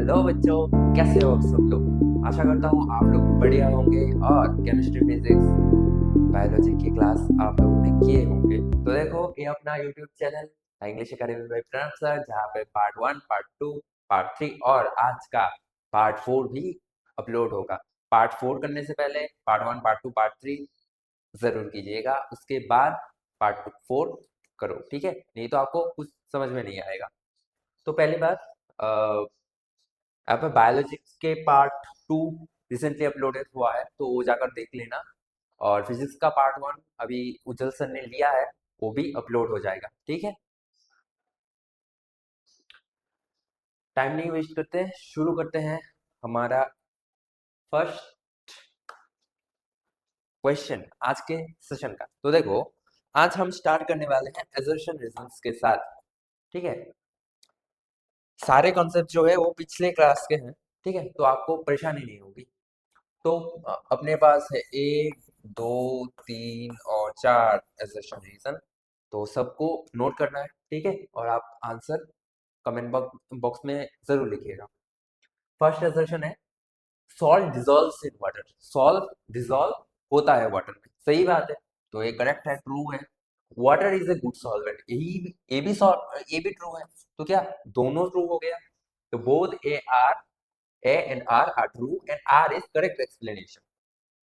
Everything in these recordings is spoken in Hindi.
हेलो बच्चों, कैसे हो आप सब लोग। आशा करता हूँ आप लोग बढ़िया होंगे और केमिस्ट्री, फिजिक्स, बायोलॉजी की क्लास आप लोगों ने किए होंगे। तो देखो, ये अपना YouTube channel English academy by Pranav sir, जहाँ पे पार्ट 1, पार्ट 2, पार्ट 3 और आज का पार्ट 4 भी अपलोड होगा। पार्ट 4 करने से पहले पार्ट 1, पार्ट 2, पार्ट 3 जरूर कीजिएगा, उसके बाद पार्ट 4 करो, ठीक है। नहीं तो आपको कुछ समझ में नहीं आएगा। तो पहली बात, यहाँ पे बायोलॉजी के पार्ट 2 रिसेंटली अपलोडेड हुआ है, तो वो जाकर देख लेना। और फिजिक्स का पार्ट 1 अभी उज्जवल सर ने लिया है, वो भी अपलोड हो जाएगा, ठीक है। टाइम नहीं वेस्ट करते हैं, शुरू करते हैं हमारा फर्स्ट क्वेश्चन आज के सेशन का। तो देखो, आज हम स्टार्ट करने वाले हैं assertion रीजंस के साथ, ठीक है। सारे कॉन्सेप्ट जो है वो पिछले क्लास के हैं, ठीक है, तो आपको परेशानी नहीं होगी। तो अपने पास है 1, 2, 3 और 4 assertion रीजन, तो सबको नोट करना है, ठीक है। और आप आंसर कमेंट बॉक्स में जरूर लिखिएगा। फर्स्ट assertion है, salt dissolves in water. Salt dissolve होता है वाटर में, सही बात है, तो ये करेक्ट है, ट्रू है। Water is a good solvent, ये भी ट्रू है। तो क्या दोनों ट्रू हो गया। तो both A and R true and R is correct explanation.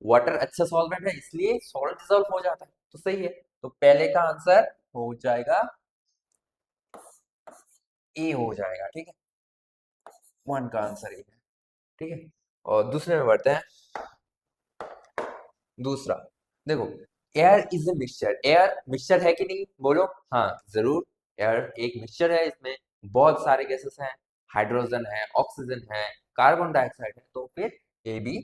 Water अच्छा सॉल्वेंट है, इसलिए सॉल्ट डिजोल्व हो जाता है, तो सही है। तो पहले का आंसर हो जाएगा ए, हो जाएगा, ठीक है। 1 का आंसर ए है, ठीक है। और दूसरे में बढ़ते हैं। दूसरा देखो, air is a mixture. Air mixture है कि नहीं, बोलो। हाँ, जरूर। एयर एक मिक्सचर है, इसमें बहुत सारे गैसेस हैं, हाइड्रोजन है, ऑक्सीजन है, कार्बन डाइऑक्साइड है, तो फिर ये भी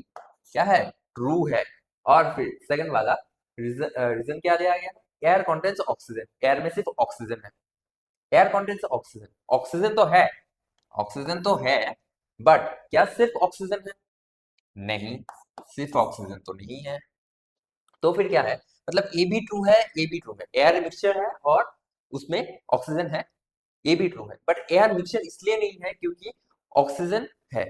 क्या है, ट्रू है। और फिर सेकंड वाला रीजन क्या दिया गया, एयर कंटेन्स ऑक्सीजन। एयर में सिर्फ ऑक्सीजन है, एयर कंटेन्स ऑक्सीजन। ऑक्सीजन तो है, ऑक्सीजन तो है, बट क्या सिर्फ ऑक्सीजन है, नहीं, सिर्फ ऑक्सीजन तो नहीं है। तो फिर क्या है, मतलब ए भी ट्रू है, ए भी ट्रू है। एयर मिक्सचर है और उसमें ऑक्सीजन है, ये भी ट्रू है। बट एयर मिक्सचर इसलिए नहीं है क्योंकि ऑक्सीजन है,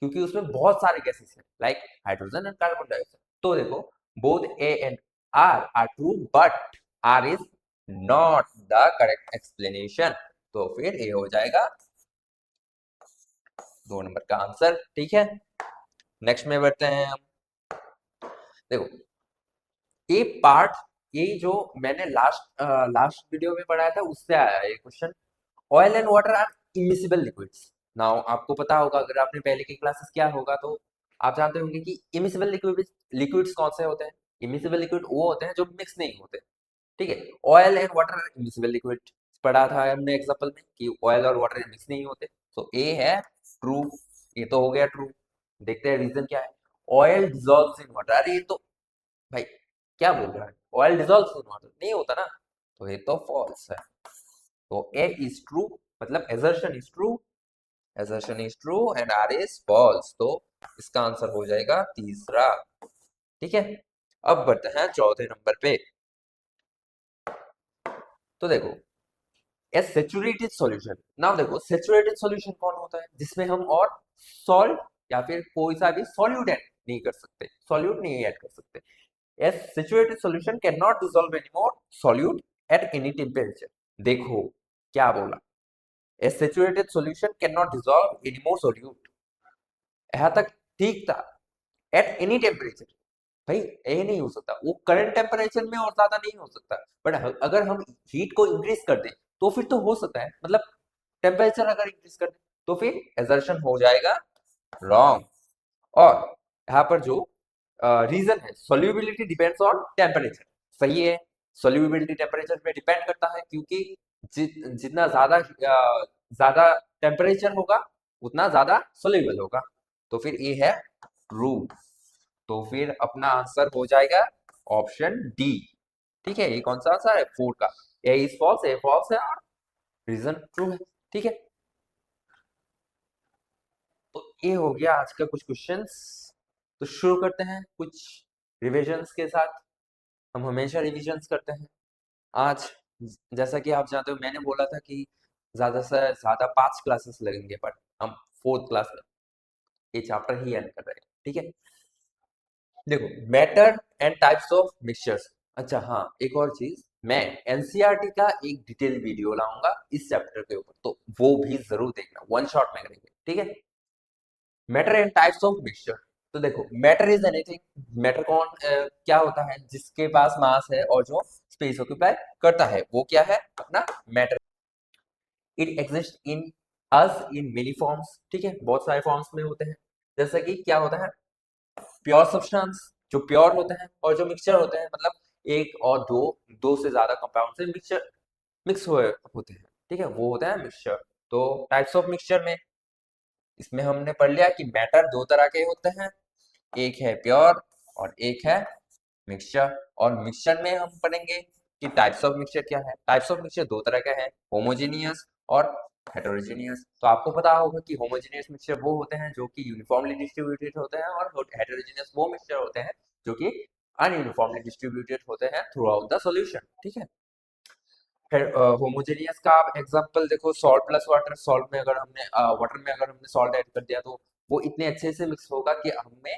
क्योंकि उसमें बहुत सारे गैसेस हैं, like hydrogen and carbon dioxide. तो देखो, both A and R true, but R is not the correct explanation. तो फिर ए हो जाएगा 2 नंबर का आंसर, ठीक है। नेक्स्ट में बढ़ते हैं हम। देखो, ये पार्ट, ये जो मैंने लास्ट वीडियो में पढ़ाया था, उससे आया है ये question. Oil and water are immiscible liquids. Now आपको पता होगा, अगर आपने पहले की क्लासेस किया होगा तो आप जानते होंगे कि इमिसिबल लिक्विड्स कौन से होते हैं। इमिसिबल लिक्विड वो होते हैं जो मिक्स नहीं होते, ठीक है। Oil and water are immiscible liquid, पढ़ा था हमने एग्जांपल में कि ऑयल और वाटर मिक्स नहीं होते, तो ए है ट्रू। ये तो हो गया ट्रू। देखते हैं रीजन क्या है। ऑयल डिजॉल्व्स इन वाटर, अरे ये तो भाई क्या बोल रहा है, ऑयल डिजॉल्व्स इन वाटर नहीं होता ना, तो ये तो फॉल्स है। तो ए इज ट्रू, मतलब assertion is true, assertion is true and R is false. तो इसका आंसर हो जाएगा तीसरा, ठीक है। अब बढ़ते हैं चौथे नंबर पे। तो देखो, ए सेचुरेटेड सॉल्यूशन। नाउ देखो, सेचुरेटेड सॉल्यूशन कौन होता है, जिसमें हम और सॉल्ट या फिर कोई सा भी सॉल्यूट ऐड नहीं कर सकते, सॉल्यूट नहीं ऐड कर सकते। A saturated solution cannot dissolve anymore solute at any temperature. देखो क्या बोला, A saturated solution cannot dissolve any more solute। यहाँ तक ठीक था, एट एनी टेम्परेचर। भाई ये नहीं हो सकता, वो करंट टेम्परेचर में और ज्यादा नहीं हो सकता, बट अगर हम हीट को इंक्रीज कर दें तो फिर तो हो सकता है, मतलब टेम्परेचर अगर इंक्रीज कर दें तो फिर एजर्शन हो जाएगा रॉन्ग। और यहाँ पर जो रीजन है, सोल्यूबिलिटी डिपेंड्स ऑन टेम्परेचर, सही है। सोल्यूबिलिटी टेम्परेचर पे डिपेंड करता है, क्योंकि जितना ज्यादा टेम्परेचर होगा उतना ज्यादा सोल्यूबल होगा, तो फिर ये है ट्रू। तो फिर अपना आंसर हो जाएगा ऑप्शन डी, ठीक है। ये कौन सा आंसर है, 4 का। ए इज फॉल्स, ए फॉल्स है और रीजन ट्रू है, ठीक है। तो ये हो गया आज का कुछ क्वेश्चंस। तो शुरू करते हैं कुछ रिविजन्स के साथ। हम हमेशा रिविजन्स करते हैं। आज जैसा कि आप जानते हो, मैंने बोला था कि ज्यादा से ज्यादा 5 क्लासेस लगेंगे, पर हम फोर्थ क्लास में ये चैप्टर ही एंड कर रहे हैं, ठीक है। देखो, matter and types of mixtures. अच्छा हाँ, एक और चीज, मैं एनसीईआरटी का एक डिटेल वीडियो लाऊंगा इस चैप्टर के ऊपर, तो वो भी जरूर देखना, वन शॉट में करेंगे, ठीक है। Matter and types of mixture. तो देखो, मैटर इज एनीथिंग, मैटर कौन क्या होता है, जिसके पास मास है और जो स्पेस ऑक्यूपाई करता है, वो क्या है, अपना matter. It exist in us in many forms, ठीक है, बहुत सारे फॉर्म्स में होते हैं। जैसे कि क्या होता है, प्योर सब्सटेंस, जो प्योर होते हैं, और जो मिक्सचर होते हैं, मतलब एक और दो, दो से ज्यादा कंपाउंड से मिक्सचर मिक्स हुए होते हैं, ठीक है, वो होता है मिक्सचर। तो टाइप्स ऑफ मिक्सचर में इसमें हमने पढ़ लिया कि मैटर दो तरह के होते हैं, एक है प्योर और एक है मिक्सचर। और मिक्सचर में हम पढ़ेंगे कि टाइप्स ऑफ मिक्सचर क्या है। टाइप्स ऑफ मिक्सचर दो तरह के हैं, होमोजेनियस और हेटेरोजेनियस। तो आपको पता होगा कि होमोजेनियस मिक्सचर वो होते हैं जो कि यूनिफॉर्मली डिस्ट्रीब्यूटेड होते हैं, और हेटेरोजेनियस वो मिक्सचर होते हैं जो कि अनयूनिफॉर्मली डिस्ट्रीब्यूटेड होते हैं थ्रू आउट द सॉल्यूशन, ठीक है। फिर होमोजेनियस का आप एग्जांपल देखो, सॉल्ट प्लस वाटर। सॉल्ट में अगर हमने वाटर में अगर हमने सॉल्ट ऐड कर दिया, तो वो इतने अच्छे से मिक्स होगा कि हमें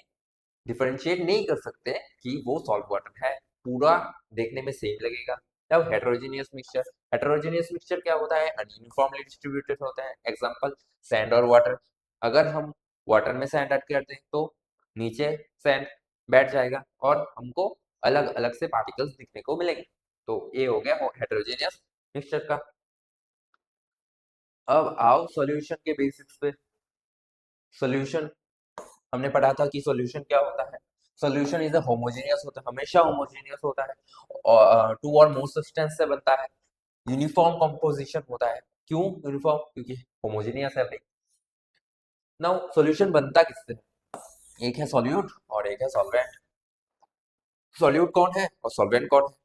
डिफरेंशिएट नहीं कर सकते कि वो सॉल्ट वाटर है, पूरा देखने में सेम लगेगा। तब हेटेरोजेनियस मिक्सचर। हेटेरोजेनियस मिक्सचर क्या होता है, अनयूनिफॉर्मली डिस्ट्रीब्यूटेड होते हैं। एग्जांपल, सैंड और वाटर। अगर हम वाटर में सैंड ऐड कर दें तो नीचे सैंड बैठ जाएगा और हमको अलग अलग से पार्टिकल्स दिखने को मिलेंगे। तो ये हो गया हेटेरोजेनियस मिक्सचर का। अब आओ सॉल्यूशन के बेसिक्स पे। सॉल्यूशन हमने पढ़ा था कि सॉल्यूशन क्या होता है। सॉल्यूशन इज अ होमोजेनियस होता है, हमेशा होमोजेनियस होता है, और टू और मोर सब्सटेंस से बनता है। यूनिफॉर्म कंपोजिशन होता है। क्यों यूनिफॉर्म, क्योंकि होमोजेनियस है भाई। नाउ सॉल्यूशन बनता किससे है? एक है सॉल्यूट और एक है सॉल्वेंट। सॉल्यूट कौन है और सॉल्वेंट कौन है?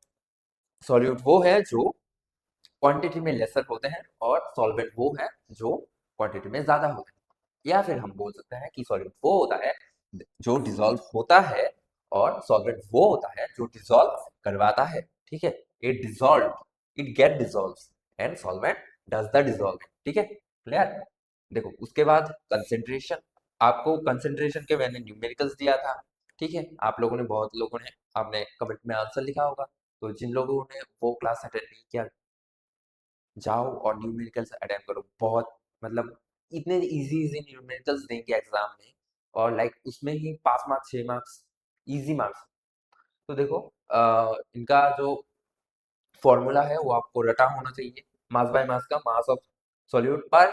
सॉल्यूट वो है जो क्वांटिटी में लेसर होते हैं, और सॉल्वेंट वो है जो क्वांटिटी में ज्यादा होते हैं। या फिर हम बोल सकते हैं कि सॉल्वेंट वो होता है जो डिसॉल्व होता है, और सॉल्वेंट वो होता है जो डिसॉल्व करवाता है, ठीक है। It get dissolve and solvent does the dissolving, ठीक है, क्लियर। देखो, उसके बाद कंसेंट्रेशन। आपको कंसेंट्रेशन के मैंने न्यूमेरिकल्स दिया था, ठीक है। आप लोगों ने, बहुत लोगों ने आपने कमेंट में आंसर लिखा होगा। तो जिन लोगों ने वो क्लास अटेंड नहीं किया, जाओ और न्यूमेरिकल्स अटेम्प्ट करो। बहुत, मतलब इतने इजी इजी न्यूमेरिकल्स देंगे एग्जाम में, और लाइक उसमें ही pass marks, 6 marks, easy marks. तो देखो, इनका जो फॉर्मूला है वो आपको रटा होना चाहिए। मास बाय मास का, मास ऑफ सॉल्यूट पर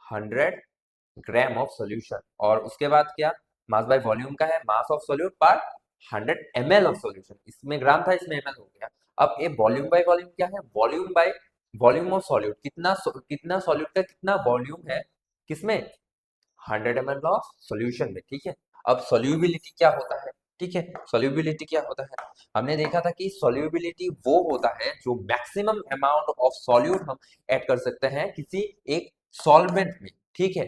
100 ग्राम ऑफ सॉल्यूशन। और उसके बाद क्या, मास बाय वॉल्यूम का है, मास ऑफ सॉल्यूट पर 100 ml ऑफ सॉल्यूशन। इसमें ग्राम था, इसमें ml हो गया। अब ये वॉल्यूम बाय वॉल्यूम क्या है, volume by volume of solute, कितना सॉल्यूट का कितना वॉल्यूम है, किसमें, 100 ml ऑफ सॉल्यूशन में, ठीक है। अब सोल्यूबिलिटी क्या होता है, ठीक है, सोल्यूबिलिटी क्या होता है, हमने देखा था कि सोल्यूबिलिटी वो होता है जो मैक्सिमम अमाउंट ऑफ सॉल्यूट हम ऐड कर सकते हैं किसी एक सॉल्वेंट में, ठीक है,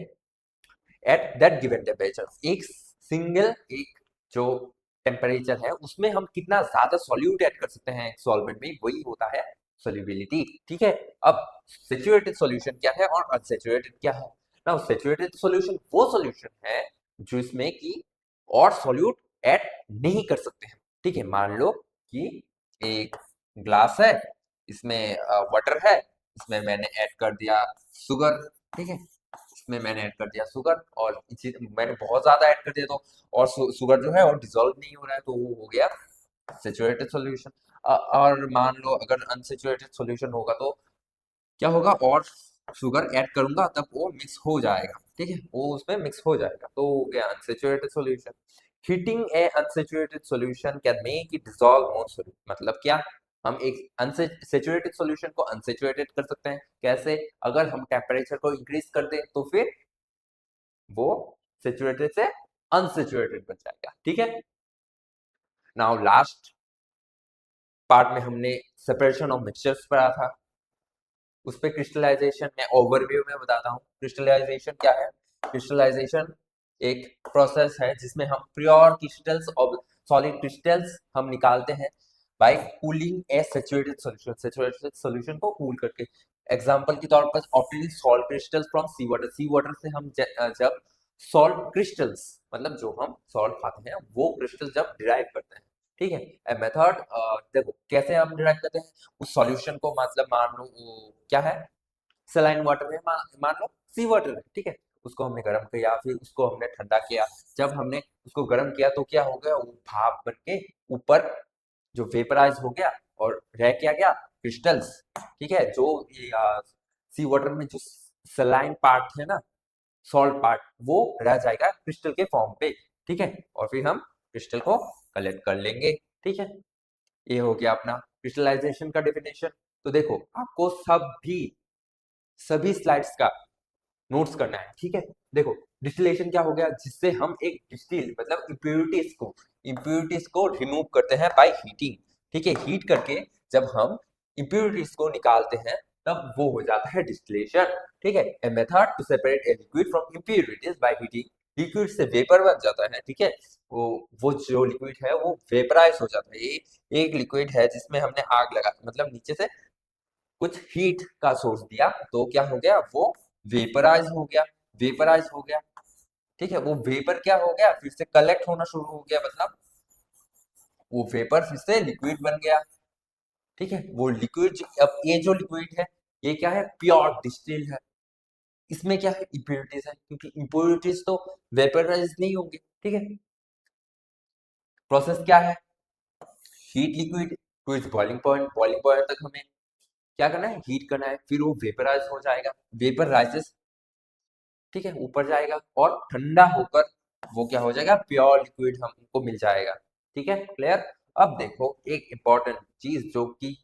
एट दैट गिवन टेम्परेचर। एक सिंगल, एक जो टेम्परेचर है उसमें हम कितना ज्यादा सॉल्यूट ऐड कर सकते हैं सॉल्वेंट में, वही होता है सोल्यूबिलिटी, ठीक है। अब सेचुरेटेड सॉल्यूशन क्या है और अनसेचुरेटेड क्या है। ना, सेचुरेटेड सॉल्यूशन वो सॉल्यूशन है जिसमें कि और सॉल्यूट ऐड नहीं कर सकते हैं, ठीक है। मान लो कि एक ग्लास है, इसमें वाटर है, इसमें मैंने ऐड कर दिया शुगर, ठीक है, इसमें मैंने ऐड कर दिया शुगर, और मैंने बहुत ज्यादा ऐड कर दिया, तो और शुगर जो है और डिसॉल्व नहीं हो रहा है, तो वो हो गया सेचुरेटेड सॉल्यूशन। और मान लो अगर अनसेचुरेटेड सॉल्यूशन होगा तो क्या होगा, और शुगर ऐड करूंगा तब वो मिक्स हो जाएगा, ठीक है, वो उसमें मिक्स हो जाएगा, तो हो गया unsaturated solution. Heating a unsaturated solution can make it dissolve more solute. मतलब क्या, हम एक अनसेचुरेटेड सॉल्यूशन को अनसेचुरेटेड कर सकते हैं, कैसे, अगर हम टेम्परेचर को इंक्रीज कर दें तो फिर वो सेचुरेटेड से अनसेचुरेटेड बन जाएगा, ठीक है। नाउ लास्ट पार्ट में हमने सेपरेशन ऑफ मिक्सचर्स पढ़ा था। उस पे क्रिस्टलाइजेशन में ओवरव्यू में बताता हूँ। क्रिस्टलाइजेशन क्या है, क्रिस्टलाइजेशन एक प्रोसेस है जिसमें हम प्योर क्रिस्टल्स और सॉलिड क्रिस्टल्स हम निकालते हैं by cooling a saturated solution. Saturated solution को कूल करके, एग्जाम्पल के तौर पर obtaining salt crystals from sea water से हम जब सॉल्ट क्रिस्टल्स मतलब जो हम सॉल्ट खाते हैं वो क्रिस्टल जब डिराइव करते हैं, ठीक है। ए मेथड, देखो कैसे हम डिराइव करते हैं उस सॉल्यूशन को, मतलब मान लो क्या है, सलाइन वाटर है, मान लो सी वाटर है, ठीक है। उसको हमने गर्म किया, फिर उसको हमने ठंडा किया। जब हमने उसको गर्म किया तो क्या हो गया, वो भाप बन के ऊपर जो वेपराइज हो गया और रह क्या गया, क्रिस्टल्स, ठीक है। जो सी वाटर में जो सलाइन पार्ट है ना, सॉल्ट पार्ट, वो रह जाएगा क्रिस्टल के फॉर्म पे, ठीक है। और फिर हम क्रिस्टल को कलेक्ट कर लेंगे, ठीक है। ये हो गया अपना क्रिस्टलाइजेशन का डेफिनेशन। तो देखो आपको सभी स्लाइड्स का नोट्स करना है, ठीक है। देखो डिस्टिलेशन क्या हो गया, जिससे हम एक डिस्टिल मतलब इम्प्योरिटीज को रिमूव करते हैं बाय हीटिंग, ठीक है। हीट करके जब हम इम्प्योरिटीज को निकालते हैं तब वो हो जाता है डिस्टिलेशन, ठीक है। A method to separate a liquid from impurities by heating, liquid से वेपर बन जाता है, ठीक है। वो जो लिक्विड है वो वेपराइज हो जाता है। ये एक लिक्विड है जिसमें हमने आग लगा, मतलब नीचे से कुछ हीट का सोर्स दिया तो क्या हो गया, वो वेपराइज हो गया, वेपराइज हो गया, ठीक है। वो वेपर क्या हो गया, फिर से कलेक्ट होना शुरू हो गया, मतलब वो वेपर फिर से लिक्विड बन गया, ठीक है। वो लिक्विड, अब ये जो लिक्विड है ये क्या है, प्योर डिस्टिल है। इसमें क्या है, इम्प्योरिटीज है, क्योंकि इम्प्योरिटीज तो वेपराइज नहीं होंगे, ठीक है। प्रोसेस क्या है, heat liquid to its boiling point, boiling point तक हमें क्या करना है, हीट करना है, फिर वो वेपराइज हो जाएगा, वेपर राइजेस, ठीक है, ऊपर जाएगा और ठंडा होकर वो क्या हो जाएगा, प्योर लिक्विड हमको मिल जाएगा, ठीक है। क्लियर। अब देखो एक इंपॉर्टेंट चीज जो कि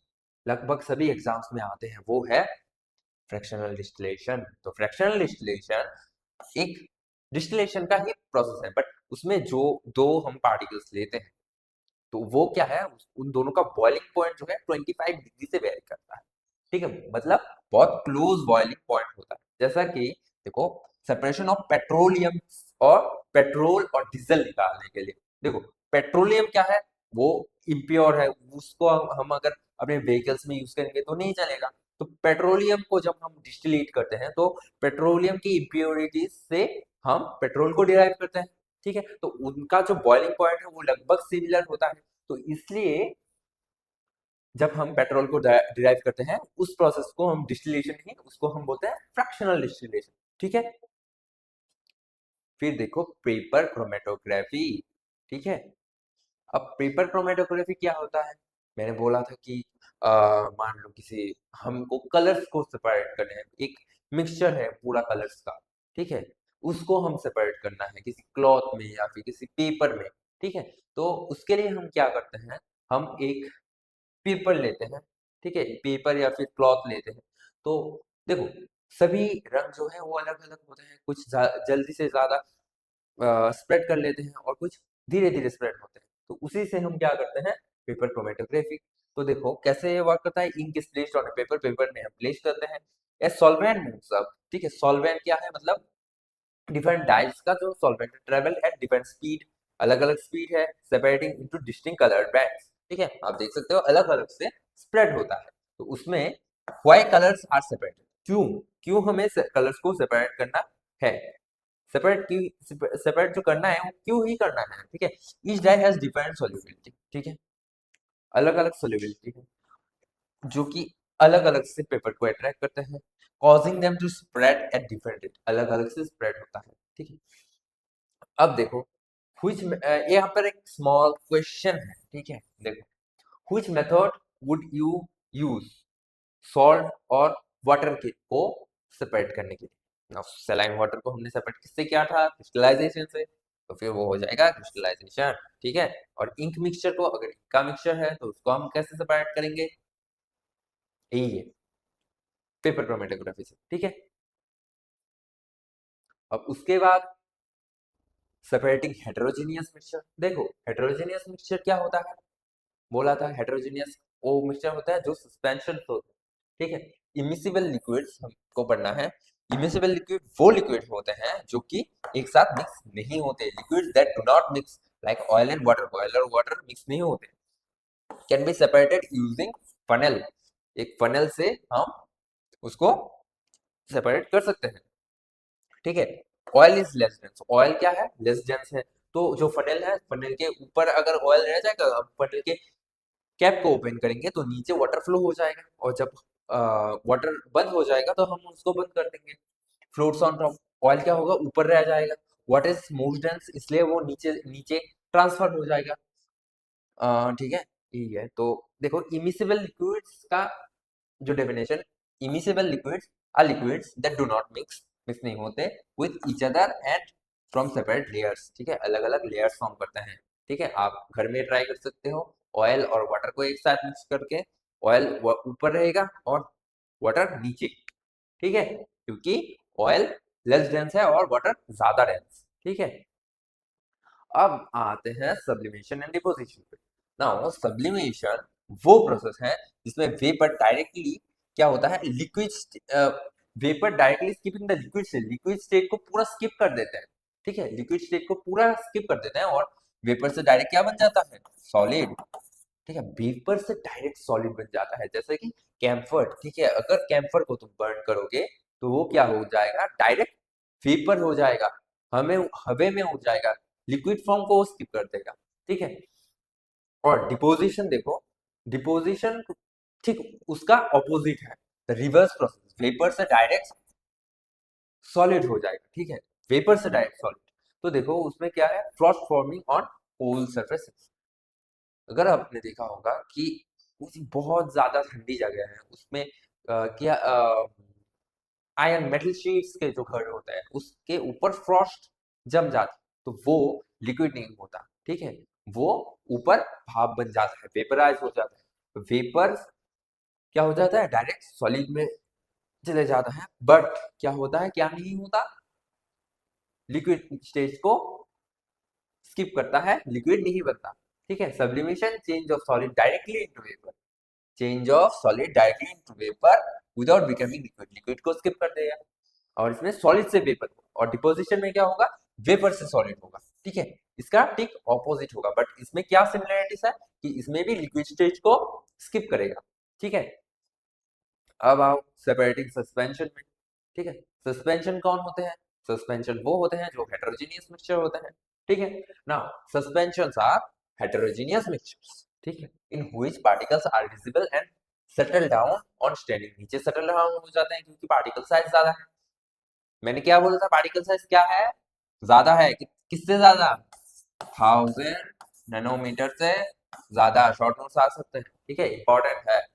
लगभग सभी एग्जाम्स में आते हैं, वो है फ्रैक्शनल डिस्टिलेशन। तो फ्रैक्शनल डिस्टिलेशन एक डिस्टिलेशन का ही प्रोसेस है, बट उसमें जो दो हम पार्टिकल्स लेते हैं तो वो क्या है, उन दोनों का बॉइलिंग पॉइंट जो है 25 डिग्री से वेरी करता है, ठीक है। मतलब बहुत क्लोज बॉइलिंग पॉइंट होता है। जैसा कि देखो सेपरेशन ऑफ पेट्रोलियम और पेट्रोल और डीजल निकालने के लिए, देखो पेट्रोलियम क्या है, वो इम्प्योर है, उसको हम अगर अपने व्हीकल्स में यूज करेंगे तो नहीं चलेगा। तो पेट्रोलियम को जब हम डिस्टिलेट करते हैं तो पेट्रोलियम की इम्प्योरिटीज से हम पेट्रोल को डिराइव करते हैं, ठीक है। तो उनका जो बॉइलिंग पॉइंट है वो लगभग सिमिलर होता है। तो इसलिए जब हम पेट्रोल को डिराइव करते हैं उस प्रोसेस को हम डिस्टिलेशन ही, उसको हम बोलते हैं फ्रैक्शनल डिस्टिलेशन, ठीक है। फिर देखो पेपर क्रोमेटोग्राफी, ठीक है। अब पेपर क्रोमेटोग्राफी क्या होता है, मैंने बोला था कि मान लो किसी, हमको कलर्स को सेपरेट करने हैं, एक मिक्सचर है पूरा कलर्स का, ठीक है। उसको हम सेपरेट करना है किसी क्लॉथ में या फिर किसी पेपर में, ठीक है। तो उसके लिए हम क्या करते हैं, हम एक पेपर लेते हैं, ठीक है, पेपर या फिर क्लॉथ लेते हैं। तो देखो सभी रंग जो है वो अलग अलग होते हैं, कुछ जल्दी से ज्यादा स्प्रेड कर लेते हैं और कुछ धीरे धीरे स्प्रेड होते हैं। तो उसी से हम क्या करते हैं, पेपर क्रोमेटोग्राफी। तो देखो कैसे ये वर्क करता है, ink is placed on a paper, paper में हम प्लेस करते हैं, ए सॉल्वेंट मूव्स अप, ठीक है। सॉल्वेंट क्या है, मतलब डिफरेंट डाइस का जो solvent travel at different speed, अलग अलग स्पीड है, separating into distinct coloured bands, ठीक है। आप देख सकते हो अलग अलग से स्प्रेड होता है। तो उसमें व्हाई कलर्स आर सेपरेटेड, क्यों क्यों हमें कलर्स को सेपरेट करना है, सेपरेट की सेपरेट जो करना है वो क्यों ही करना है, ठीक है। Each dye has different solubility, ठीक है, अलग अलग सॉल्युबिलिटी है जो कि अलग अलग से पेपर को अट्रैक्ट करते हैं, causing them to spread at different rate, अलग अलग से स्प्रेड होता है, ठीक है। अब देखो which यहाँ पर एक स्मॉल क्वेश्चन है, ठीक है। देखो which method would you use salt और वाटर के को सेपरेट करने के लिए। सलाइन वाटर को हमने सेपरेट किससे किया था, क्रिस्टलाइजेशन से, तो फिर वो हो जाएगा क्रिस्टलाइजेशन, ठीक है। और इंक मिक्सचर को, अगर इंक का मिक्सचर है तो उसको हम कैसे सेपरेट करेंगे, यही है पेपर क्रोमेटोग्राफी से, ठीक है। अब उसके बाद सेपरेटिंग हेटेरोजेनियस मिक्सचर, देखो हेटेरोजेनियस मिक्सचर क्या होता है, बोला था हेटेरोजेनियस वो मिक्सचर होता है जो सस्पेंशन होता है, ठीक है। इमिसिबल लिक्विड्स हमको पढ़ना है, इमिसिबल लिक्विड वो लिक्विड होते हैं जो कि एक साथ मिक्स नहीं होते, liquids that do not mix like oil and water, oil और वाटर मिक्स नहीं होते, can be separated using funnel, एक फनल से हम उसको सेपरेट कर सकते हैं। ठीक है। Oil is less dense, oil क्या है, लेस डेंस है। तो जो फनेल है, फनेल के ऊपर अगर ऑयल रह जाएगा, हम फनेल के कैप को ओपन करेंगे तो नीचे वाटर फ्लो हो जाएगा, और जब वाटर बंद हो जाएगा तो हम उसको बंद कर देंगे, फ्लोट्स ऑन टॉप। ऑयल क्या होगा, ऊपर रह जाएगा। वाटर इज मोस्ट डेंस, इसलिए वो नीचे नीचे ट्रांसफर हो जाएगा। ठीक है, यही है। तो देखो, इमिसिबल लिक्विड्स का जो definition, immiscible liquids are liquids that do not mix नहीं होते with each other and from separate layers. ठीक है, अलग अलग लेयर्स फॉर्म करते हैं। ठीक है, आप घर में ट्राई कर सकते हो, ऑयल और वाटर को एक साथ मिक्स करके, ऑयल ऊपर रहेगा और वाटर नीचे। ठीक है, क्योंकि ऑयल लेस डेंस है और वाटर ज्यादा डेंस। ठीक है। अब आते हैं सब्लिमेशन एंड डिपोजिशन पे। नाउ सब्लिमेशन वो प्रोसेस है जिसमें वेपर डायरेक्टली क्या होता है, liquid, vapour directly skipping the liquid state, liquid state को पूरा स्किप कर देते हैं। ठीक है, लिक्विड स्टेट को पूरा स्किप कर देते हैं और वेपर से डायरेक्ट क्या बन जाता है, सॉलिड। ठीक है, वेपर से डायरेक्ट सॉलिड बन जाता है, जैसे कि कैम्फर। ठीक है, अगर कैम्फर को तुम बर्न करोगे तो वो क्या हो जाएगा, डायरेक्ट वेपर हो जाएगा, हमें हवे में उड़ जाएगा, लिक्विड फॉर्म को वो स्किप कर देगा। ठीक है। और डिपोजिशन देखो, डिपोजिशन ठीक उसका ऑपोजिट है, रिवर्स प्रोसेस, वेपर से डायरेक्ट सॉलिड हो जाएगा। ठीक है, वेपर से डायरेक्ट सॉलिड। तो देखो उसमें क्या है, frost forming on pole surfaces. अगर आपने देखा होगा कि बहुत ज्यादा ठंडी जगह है, उसमें क्या आयरन मेटल शीट्स के जो घर होते हैं उसके ऊपर फ्रॉस्ट जम जाता, तो वो लिक्विड नहीं होता। ठीक है, वो ऊपर भाप बन जाता है, वेपराइज हो जाता है। वेपर क्या हो जाता है, डायरेक्ट सॉलिड में चले जाता है। बट क्या होता है, क्या नहीं होता, लिक्विड स्टेज को स्किप करता है, लिक्विड नहीं बनता। ठीक है, sublimation change of solid directly into vapour, change of solid directly into vapour without becoming liquid, liquid को स्किप कर देगा और इसमें सॉलिड से वेपर। और डिपोजिशन में क्या होगा, वेपर से सॉलिड होगा। ठीक है, इसका ठीक ऑपोजिट होगा, बट इसमें क्या सिमिलरिटीज है कि इसमें भी लिक्विड स्टेज को स्किप करेगा। ठीक है। अब आओ सेपरेटिंग सस्पेंशन में। ठीक है, सस्पेंशन कौन होते हैं, सस्पेंशन वो होते हैं जो हेटेरोजेनियस मिक्सचर होते हैं। ठीक है, now suspensions are heterogeneous mixtures. ठीक है, in which particles are visible and settle down on standing, नीचे सेटल डाउन हो जाते हैं क्योंकि पार्टिकल साइज ज्यादा है। मैंने क्या बोला था, पार्टिकल साइज क्या है, ज्यादा है। किससे ज्यादा, 1000 नैनोमीटर से ज्यादा। शॉर्ट नोट्स आ सकते हैं। ठीक है, इंपॉर्टेंट है,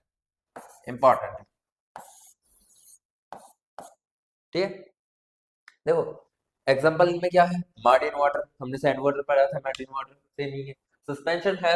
इंपॉर्टेंट है। ठीक है, देखो एग्जांपल में क्या है, मड इन वाटर, हमने सैंड वाटर पढ़ा था, मड इन वाटर सेम ही है। सस्पेंशन है,